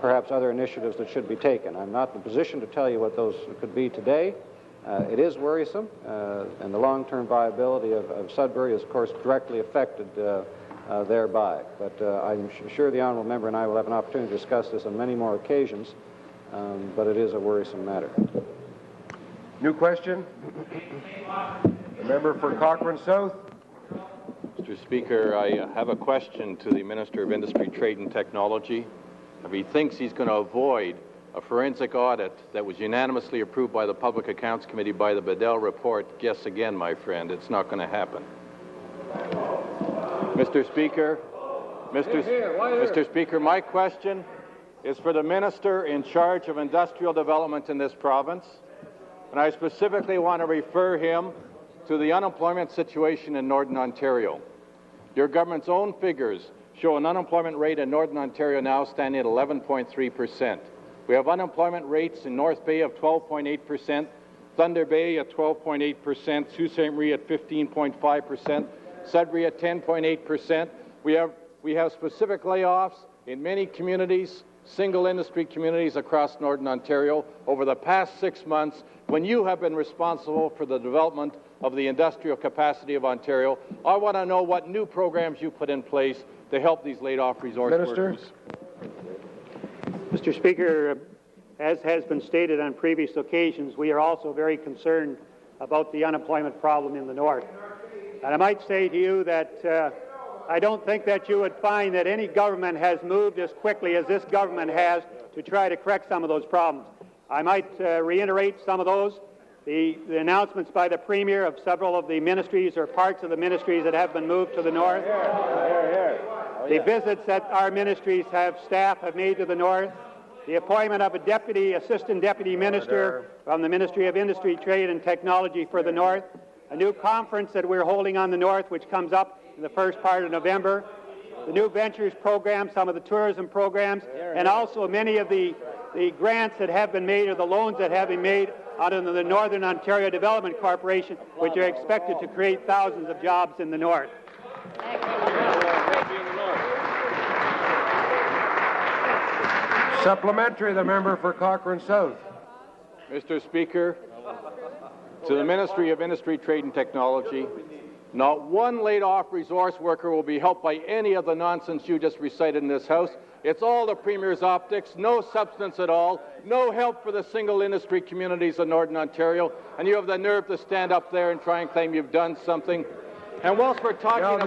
Speaker 4: perhaps other initiatives that should be taken. I'm not in a position to tell you what those could be today. It is worrisome, and the long-term viability of Sudbury is, of course, directly affected thereby. But I'm sure the honourable member and I will have an opportunity to discuss this on many more occasions, but it is a worrisome matter.
Speaker 2: New question? The member for Cochrane South.
Speaker 14: Mr. Speaker, I have a question to the Minister of Industry, Trade and Technology. If he thinks he's going to avoid a forensic audit that was unanimously approved by the Public Accounts Committee by the Bedell report, guess again, my friend, it's not going to happen. Mr. Speaker, Mr. Speaker, my question is for the Minister in charge of industrial development in this province, and I specifically want to refer him to the unemployment situation in Northern Ontario. Your government's own figures show an unemployment rate in Northern Ontario now standing at 11.3%. We have unemployment rates in North Bay of 12.8%, Thunder Bay at 12.8%, Sault Ste. Marie at 15.5%, Sudbury at 10.8%. We have specific layoffs in many communities, single industry communities across Northern Ontario over the past 6 months when you have been responsible for the development of the industrial capacity of Ontario. I want to know what new programs you put in place to help these laid-off resource workers.
Speaker 12: Mr. Speaker, as has been stated on previous occasions, we are also very concerned about the unemployment problem in the North. And I might say to you that I don't think that you would find that any government has moved as quickly as this government has to try to correct some of those problems. I might reiterate some of those. The announcements by the Premier of several of the ministries or parts of the ministries that have been moved to the North. The visits that our ministries staff have made to the North. The appointment of a assistant deputy minister from the Ministry of Industry, Trade and Technology for the North. A new conference that we're holding on the North, which comes up in the first part of November. The new ventures program, some of the tourism programs, and also many of the grants that have been made or the loans that have been made under the Northern Ontario Development Corporation, which are expected to create thousands of jobs in the North.
Speaker 2: Supplementary, the member for Cochrane South.
Speaker 14: Mr. Speaker, to the Ministry of Industry, Trade and Technology, not one laid-off resource worker will be helped by any of the nonsense you just recited in this House. It's all the Premier's optics, no substance at all, no help for the single industry communities of Northern Ontario, and you have the nerve to stand up there and try and claim you've done something. And whilst we're talking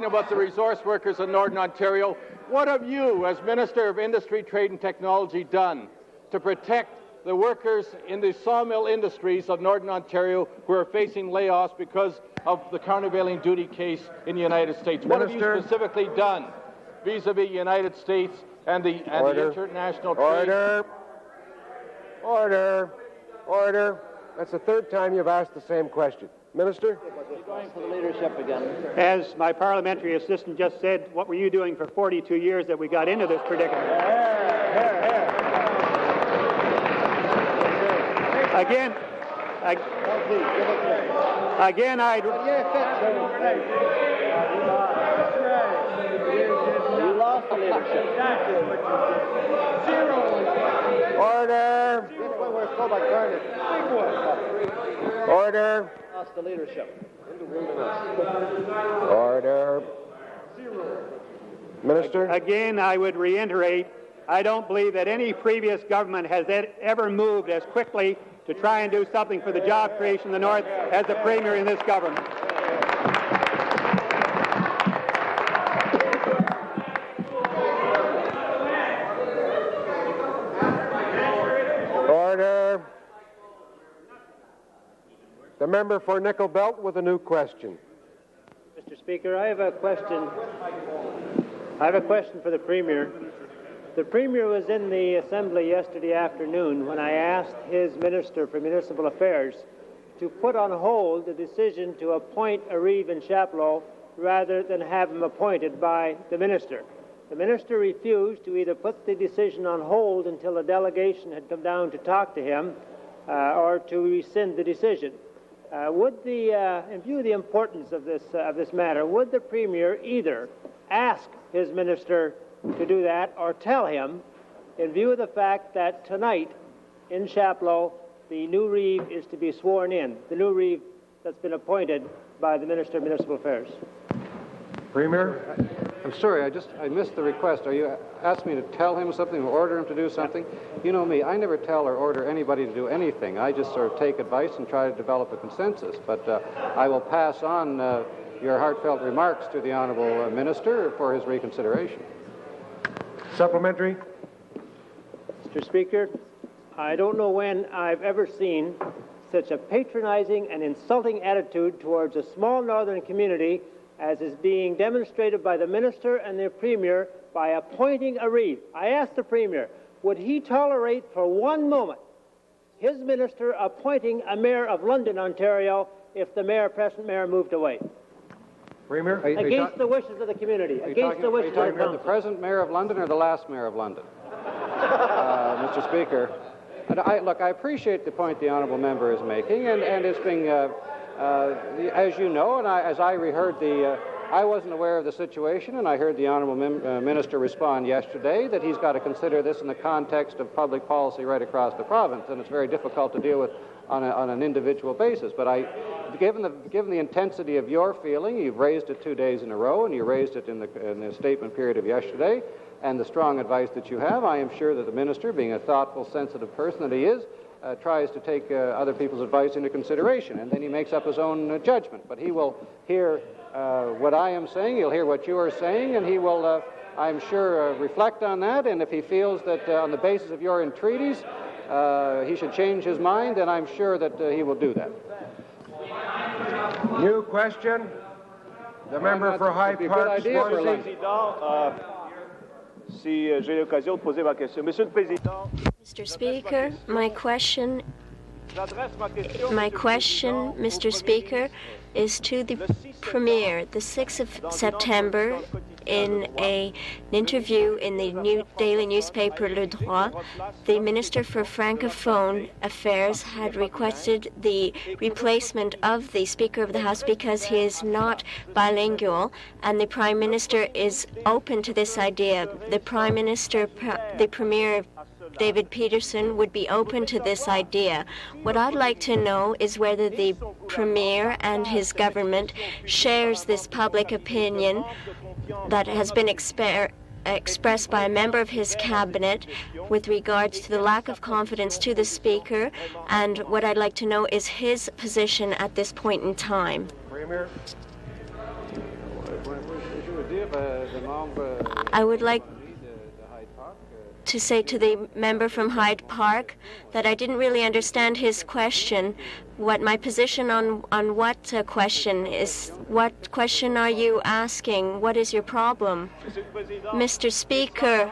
Speaker 14: about the resource workers in Northern Ontario, what have you, as Minister of Industry, Trade and Technology, done to protect the workers in the sawmill industries of Northern Ontario who are facing layoffs because of the countervailing duty case in the United States? What have you specifically done vis-a-vis the United States and the international trade?
Speaker 2: Order. That's the third time you've asked the same question. Minister?
Speaker 9: Going for the leadership again.
Speaker 12: As my parliamentary assistant just said, what were you doing for 42 years that we got into this predicament? Again,
Speaker 9: You lost the leadership.
Speaker 2: Order. Order.
Speaker 9: Lost the leadership.
Speaker 2: Order. Minister?
Speaker 12: Again, I would reiterate, I don't believe that any previous government has ever moved as quickly to try and do something for the job creation in the North as the Premier in this government.
Speaker 2: Order. The member for Nickel Belt with a new question.
Speaker 15: Mr. Speaker, I have a question for the Premier. The Premier was in the Assembly yesterday afternoon when I asked his Minister for Municipal Affairs to put on hold the decision to appoint a Reeve in Chapleau rather than have him appointed by the Minister. The Minister refused to either put the decision on hold until a delegation had come down to talk to him or to rescind the decision. In view of the importance of this matter, would the Premier either ask his Minister to do that or tell him, in view of the fact that tonight in Chapleau the new Reeve is to be sworn in, the new Reeve that's been appointed by the Minister of Municipal Affairs?
Speaker 2: Premier?
Speaker 4: I'm sorry, I missed the request. Are you asking me to tell him something or order him to do something? You know me, I never tell or order anybody to do anything. I just sort of take advice and try to develop a consensus. But I will pass on your heartfelt remarks to the Honourable Minister for his reconsideration.
Speaker 2: Supplementary.
Speaker 15: Mr. Speaker, I don't know when I've ever seen such a patronizing and insulting attitude towards a small northern community as is being demonstrated by the Minister and the Premier by appointing a reeve. I asked the Premier, would he tolerate for one moment his minister appointing a mayor of London, Ontario, if the present mayor moved away?
Speaker 2: Premier?
Speaker 15: Against the wishes of the community, against the wishes of the
Speaker 4: Are you talking about
Speaker 15: council.
Speaker 4: the present mayor of London or the last mayor of London? Mr. Speaker, I appreciate the point the honourable member is making, and it's being, as you know, and as I reheard I wasn't aware of the situation, and I heard the honourable minister respond yesterday that he's got to consider this in the context of public policy right across the province, and it's very difficult to deal with on an individual basis. But given the intensity of your feeling, you've raised it 2 days in a row, and you raised it in the statement period of yesterday, and the strong advice that you have, I am sure that the minister, being a thoughtful, sensitive person that he is, tries to take other people's advice into consideration, and then he makes up his own judgment. But he will hear what I am saying, he'll hear what you are saying, and he will, I'm sure, reflect on that, and if he feels that on the basis of your entreaties he should change his mind, then I'm sure that he will do that.
Speaker 2: New question. The member for Hyde Park.
Speaker 16: Si j'ai l'occasion de poser ma question. Monsieur le Président.
Speaker 17: Mr. Speaker, my question, Mr. Speaker, is to the Premier. The 6th of September, in an interview in the daily newspaper Le Droit, the Minister for Francophone Affairs had requested the replacement of the Speaker of the House because he is not bilingual, and the Prime Minister is open to this idea. The Prime Minister, the Premier, David Peterson, would be open to this idea. What I'd like to know is whether the Premier and his government shares this public opinion that has been expressed by a member of his cabinet with regards to the lack of confidence to the Speaker, and what I'd like to know is his position at this point in time.
Speaker 2: Premier?
Speaker 17: I would like to say to the member from Hyde Park that I didn't really understand his question. What my position on what question is? What question are you asking? What is your problem? Mr. Speaker,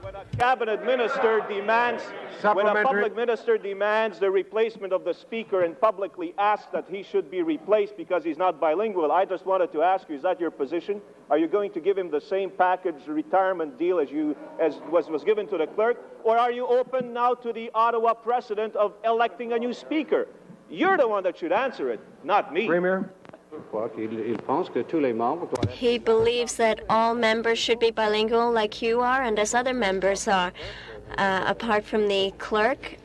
Speaker 16: When a cabinet minister demands, when a public minister demands the replacement of the Speaker and publicly asks that he should be replaced because he's not bilingual, I just wanted to ask you, is that your position? Are you going to give him the same package retirement deal as was given to the clerk? Or are you open now to the Ottawa precedent of electing a new Speaker? You're the one that should answer it, not me.
Speaker 2: Premier?
Speaker 17: he believes that all members should be bilingual like you are and as other members are. Apart from the clerk,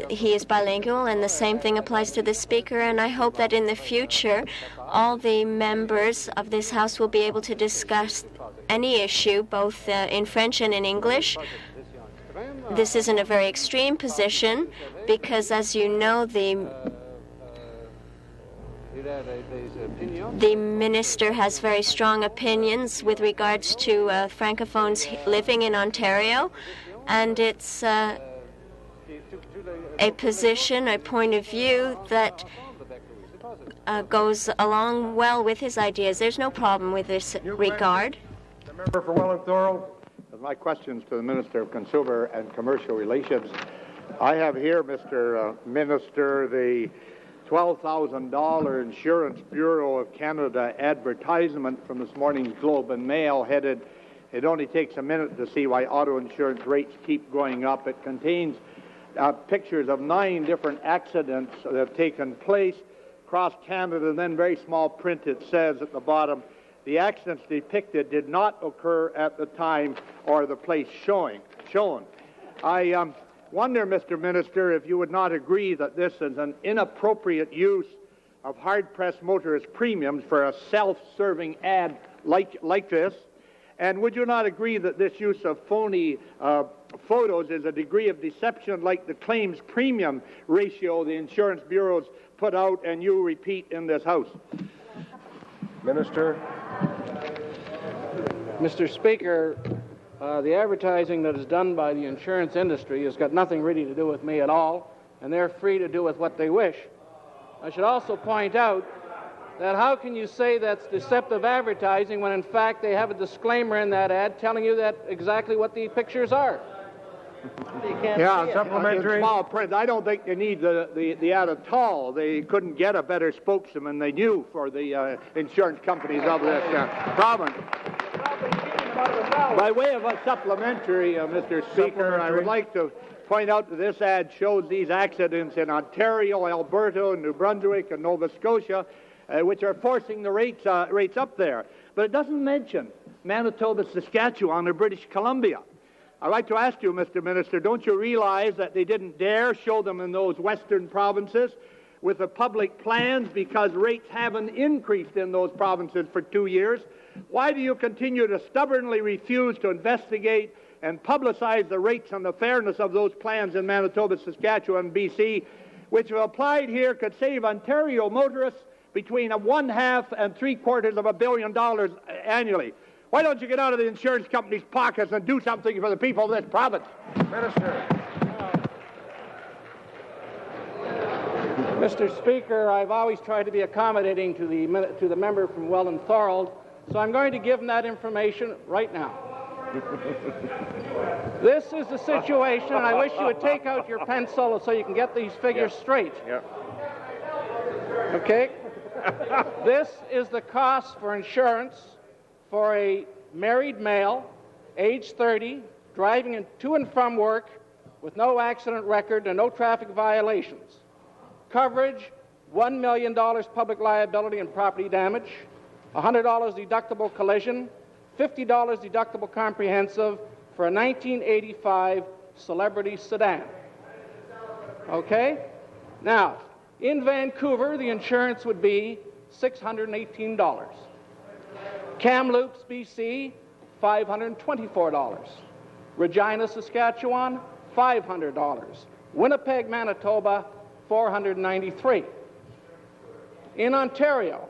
Speaker 17: he is bilingual, and the same thing applies to the Speaker, and I hope that in the future all the members of this House will be able to discuss any issue, both in French and in English. This isn't a very extreme position because, as you know, the minister has very strong opinions with regards to Francophones living in Ontario, and it's a position, a point of view that goes along well with his ideas. There's no problem with this regard.
Speaker 2: The member for Welland Thorold.
Speaker 7: My questions to the Minister of Consumer and Commercial Relations. I have here, Mr. Minister, the $12,000 Insurance Bureau of Canada advertisement from this morning's Globe and Mail headed, "It only takes a minute to see why auto insurance rates keep going up." It contains pictures of 9 different accidents that have taken place across Canada, and then very small print it says at the bottom, the accidents depicted did not occur at the time or the place shown. I wonder, Mr. Minister, if you would not agree that this is an inappropriate use of hard-pressed motorist premiums for a self-serving ad like this, and would you not agree that this use of phony photos is a degree of deception like the claims premium ratio the insurance bureaus put out and you repeat in this House?
Speaker 2: Minister.
Speaker 18: Mr. Speaker, the advertising that is done by the insurance industry has got nothing really to do with me at all, and they're free to do with what they wish. I should also point out that how can you say that's deceptive advertising when in fact they have a disclaimer in that ad telling you that exactly what the pictures are?
Speaker 7: Yeah, supplementary. In small print. I don't think you need the ad at all. They couldn't get a better spokesman they knew for the insurance companies of this province. By way of a supplementary, Mr. Speaker, I would like to point out that this ad shows these accidents in Ontario, Alberta, New Brunswick, and Nova Scotia, which are forcing the rates up there. But it doesn't mention Manitoba, Saskatchewan, or British Columbia. I'd like to ask you, Mr. Minister, don't you realize that they didn't dare show them in those western provinces with the public plans because rates haven't increased in those provinces for 2 years? Why do you continue to stubbornly refuse to investigate and publicize the rates and the fairness of those plans in Manitoba, Saskatchewan, and BC, which, if applied here, could save Ontario motorists between $1.5 and $750 million annually? Why don't you get out of the insurance company's pockets and do something for the people of this province?
Speaker 2: Minister.
Speaker 18: Mr. Speaker, I've always tried to be accommodating to the member from Welland Thorold, so I'm going to give him that information right now. This is the situation, and I wish you would take out your pencil so you can get these figures straight. Okay? This is the cost for insurance for a married male, age 30, driving to and from work with no accident record and no traffic violations. Coverage, $1 million public liability and property damage, $100 deductible collision, $50 deductible comprehensive for a 1985 Celebrity sedan. Okay? Now, in Vancouver, the insurance would be $618. Kamloops, BC, $524. Regina, Saskatchewan, $500. Winnipeg, Manitoba, $493. In Ontario,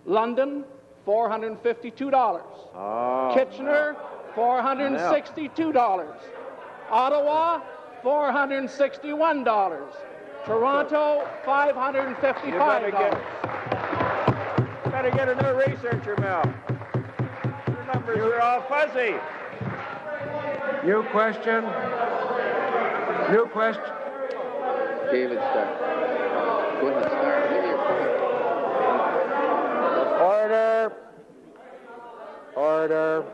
Speaker 18: London, $452. Kitchener, $462. Ottawa, $461. Toronto, $555.
Speaker 16: Better get a new researcher, Mel. Your numbers are all fuzzy.
Speaker 2: New question. New question.
Speaker 3: David Starr. Go ahead, Starr. Give me your point.
Speaker 2: Order.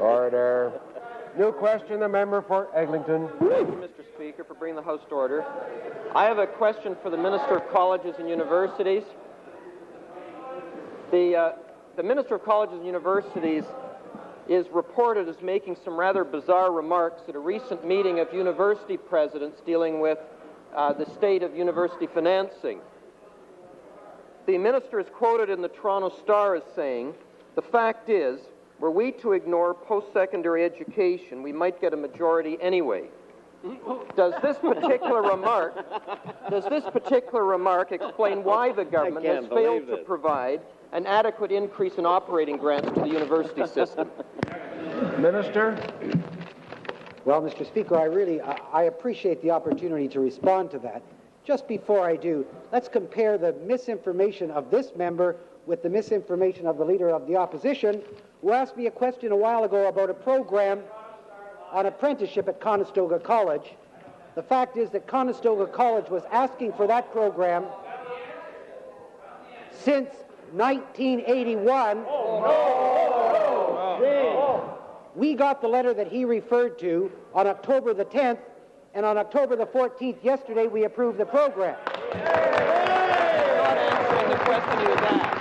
Speaker 2: Order. New question, the member for Eglinton.
Speaker 3: Thank you, Mr. Speaker, for bringing the House to order. I have a question for the Minister of Colleges and Universities. The Minister of Colleges and Universities is reported as making some rather bizarre remarks at a recent meeting of university presidents dealing with the state of university financing. The minister is quoted in the Toronto Star as saying, "The fact is, were we to ignore post-secondary education, we might get a majority anyway." Does this particular remark explain why the government has failed to provide an adequate increase in operating grants to the university system?
Speaker 2: Minister?
Speaker 6: Well, Mr. Speaker, I appreciate the opportunity to respond to that. Just before I do, let's compare the misinformation of this member with the misinformation of the Leader of the Opposition, who asked me a question a while ago about a program on apprenticeship at Conestoga College. The fact is that Conestoga College was asking for that program since 1981. We got the letter that he referred to on October the 10th, and on October the 14th, yesterday, we approved the program.
Speaker 3: You're not answering the question he was asked.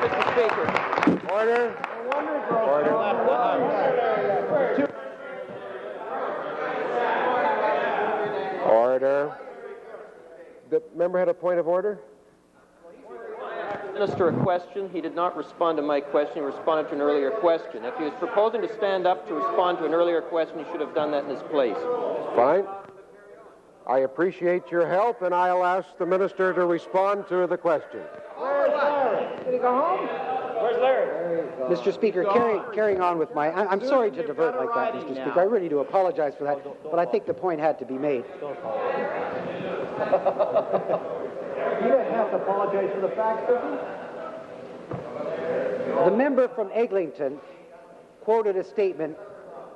Speaker 3: Mr. Speaker.
Speaker 2: Order. Order. The member had a point of order?
Speaker 3: Minister a question. He did not respond to my question. He responded to an earlier question. If he was proposing to stand up to respond to an earlier question, he should have done that in his place.
Speaker 2: Fine. I appreciate your help, and I'll ask the minister to respond to the question.
Speaker 10: Where's Larry? Did he go home?
Speaker 16: Where's Larry?
Speaker 6: Mr. Speaker, carrying on with my... I'm sorry to divert like that, Mr. Speaker. I really do apologize for that, but I think the point had to be made.
Speaker 10: You don't have to apologize.
Speaker 9: apologize for the facts.
Speaker 6: The member from Eglinton quoted a statement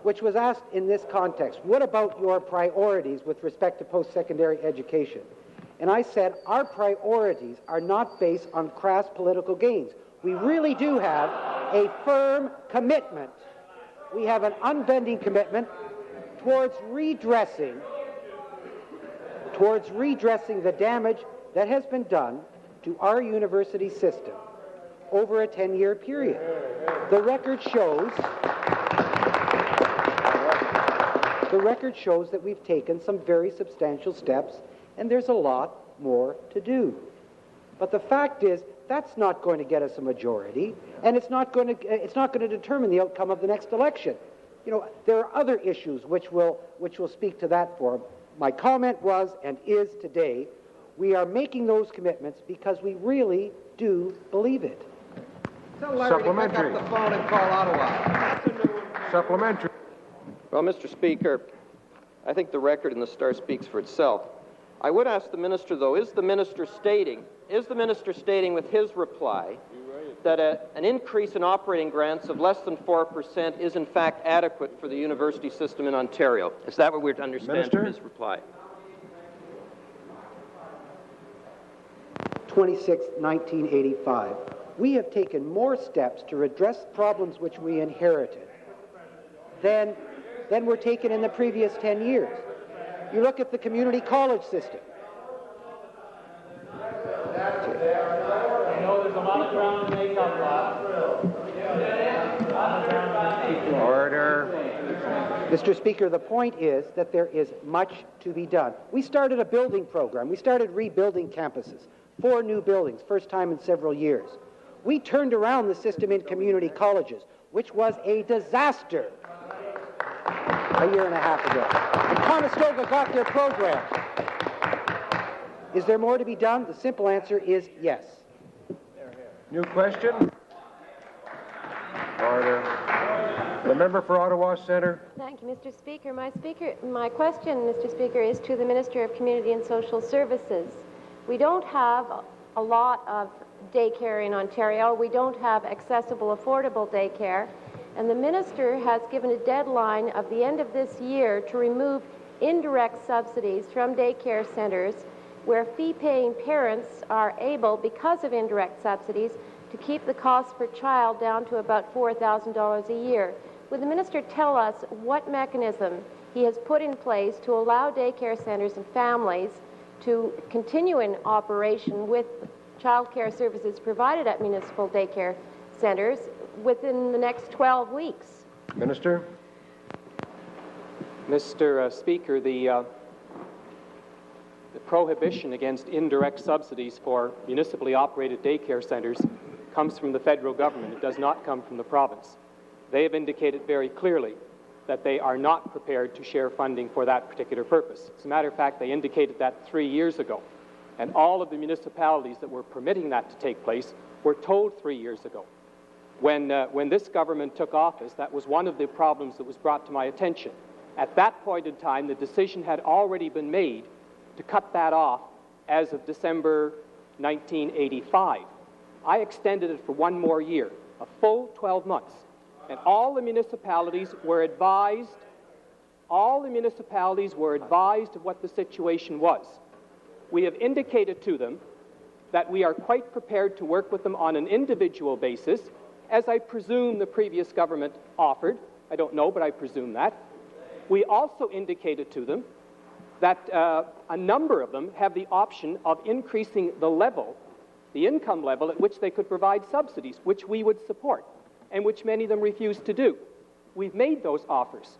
Speaker 6: which was asked in this context, what about your priorities with respect to post-secondary education? And I said, our priorities are not based on crass political gains. We really do have a firm commitment. We have an unbending commitment towards redressing the damage that has been done to our university system over a 10-year period. The record shows that we've taken some very substantial steps, and there's a lot more to do. But the fact is, that's not going to get us a majority, and it's not going to determine the outcome of the next election. You know, there are other issues which will speak to that forum. My comment was and is today, we are making those commitments because we really do believe it.
Speaker 10: Tell Larry to pick up the phone and call Ottawa.
Speaker 2: Supplementary.
Speaker 3: Well, Mr. Speaker, I think the record in the Star speaks for itself. I would ask the minister, though, is the minister stating with his reply that an increase in operating grants of less than 4% is in fact adequate for the university system in Ontario? Is that what we're to understand from his reply?
Speaker 6: 1985. We have taken more steps to redress problems which we inherited than were taken in the previous 10 years. You look at the community college system.
Speaker 19: I know there's a lot of ground to make up,
Speaker 6: Order. Mr. Speaker, the point is that there is much to be done. We started a building program. We started rebuilding campuses. 4 new buildings, first time in several years. We turned around the system in community colleges, which was a disaster a year and a half ago. And Conestoga got their program. Is there more to be done? The simple answer is yes.
Speaker 2: New question. Order. The member for Ottawa Centre.
Speaker 20: Thank you, Mr. Speaker. My question, Mr. Speaker, is to the Minister of Community and Social Services. We don't have a lot of daycare in Ontario. We don't have accessible, affordable daycare. And the minister has given a deadline of the end of this year to remove indirect subsidies from daycare centres where fee-paying parents are able, because of indirect subsidies, to keep the cost per child down to about $4,000 a year. Would the minister tell us what mechanism he has put in place to allow daycare centres and families to continue in operation with child care services provided at municipal daycare centres within the next 12 weeks?
Speaker 2: Minister.
Speaker 21: Mr. Speaker, the prohibition against indirect subsidies for municipally operated daycare centres comes from the federal government. It does not come from the province. They have indicated very clearly that they are not prepared to share funding for that particular purpose. As a matter of fact, they indicated that 3 years ago. And all of the municipalities that were permitting that to take place were told 3 years ago. When this government took office, that was one of the problems that was brought to my attention. At that point in time, the decision had already been made to cut that off as of December 1985. I extended it for 1 more year, a full 12 months. And all the municipalities were advised of what the situation was. We have indicated to them that we are quite prepared to work with them on an individual basis, as I presume the previous government offered. I don't know, but I presume that. We also indicated to them that a number of them have the option of increasing the income level at which they could provide subsidies, which we would support, and which many of them refused to do. We've made those offers.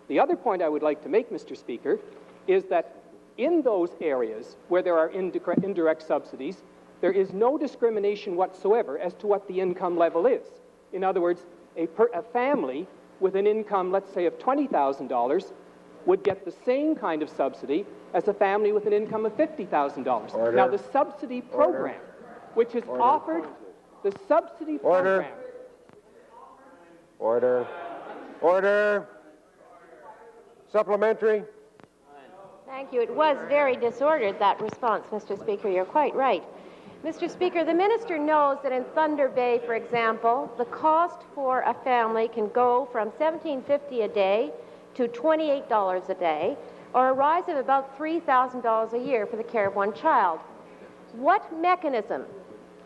Speaker 21: The other point I would like to make, Mr. Speaker, is that in those areas where there are indirect subsidies, there is no discrimination whatsoever as to what the income level is. In other words, a family with an income, let's say, of $20,000 would get the same kind of subsidy as a family with an income of $50,000. Now, the subsidy program, which is offered, the subsidy program...
Speaker 2: Order. Supplementary.
Speaker 20: Thank you. It was very disordered, that response, Mr. Speaker. You're quite right. Mr. Speaker, the minister knows that in Thunder Bay, for example, the cost for a family can go from $17.50 a day to $28 a day, or a rise of about $3,000 a year for the care of one child. What mechanism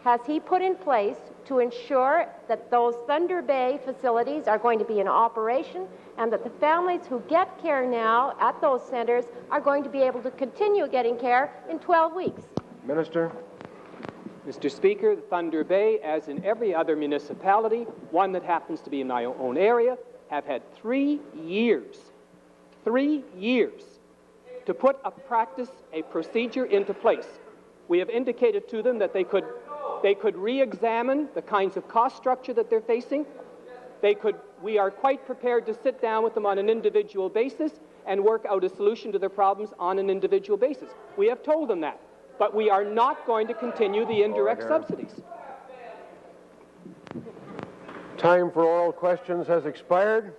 Speaker 20: has he put in place to ensure that those Thunder Bay facilities are going to be in operation and that the families who get care now at those centers are going to be able to continue getting care in 12 weeks?
Speaker 2: Minister.
Speaker 21: Mr. Speaker, Thunder Bay, as in every other municipality, one that happens to be in my own area, have had 3 years to put a practice, a procedure into place. We have indicated to them that they could re-examine the kinds of cost structure that they're facing. We are quite prepared to sit down with them on an individual basis and work out a solution to their problems on an individual basis. We have told them that. But we are not going to continue the indirect subsidies.
Speaker 2: Time for oral questions has expired.